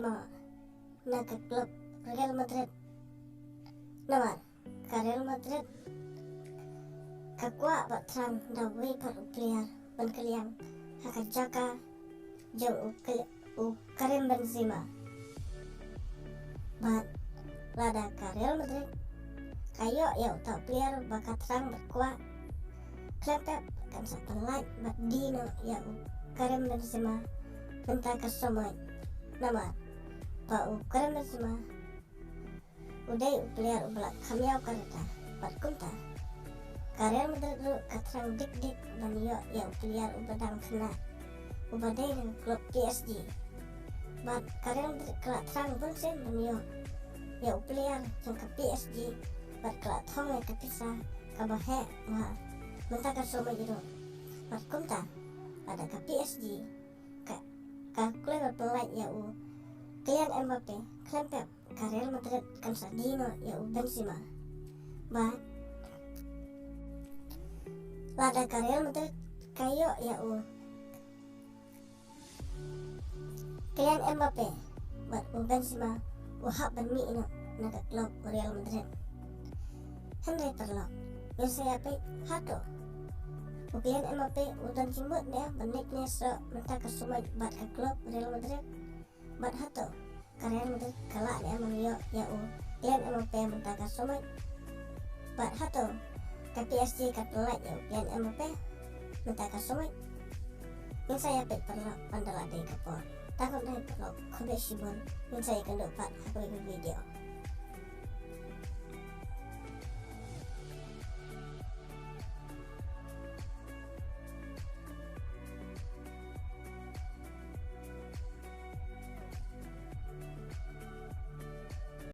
Benzema na ke klub Real Madrid. Nomor ke Real Madrid kakua batrang dawi par player ban kaliang haka jaka jeng Karim Benzema. Bat lada ke Real Madrid kayo ya tak player bakat terang berkuat klepep kan sa pelat bat dino ya Karim Benzema bentar ke somoy nama pa Karim Benzema uday player ubla kamiaw karata bat kunta Real Madrid ru katrang dik ban yo ya player ubadang kena ubaday ng klub PSG bat Real Madrid katrang bunsen ban yo ya player yang ke PSG bat katrang ya kapisa kabahe wah bentar ke somoy itu bat kunta ada ke PSG ka klub pelat ya Kylian Mbappe klempep ke Real Madrid kan Sardino ya Benzema bat lada ke Real Madrid kayo ya Kylian Mbappe bat Benzema hak ban mi ino naga klub Real Madrid Henry terlok yo saya pe hato Kylian Mbappe udan jimut dia baniknya so mentah ke sumai bat ke klub Real Madrid bat hato ke Real Madrid kalak dia manyo ya Kylian Mbappe mentah ke sumai bat hato ke PSG ke pelat ya Kylian Mbappe mentah ke sumai yang saya pe perlok pandala day kapor takut naik perlok kobe shibon yang saya kenduk pat aku ikut video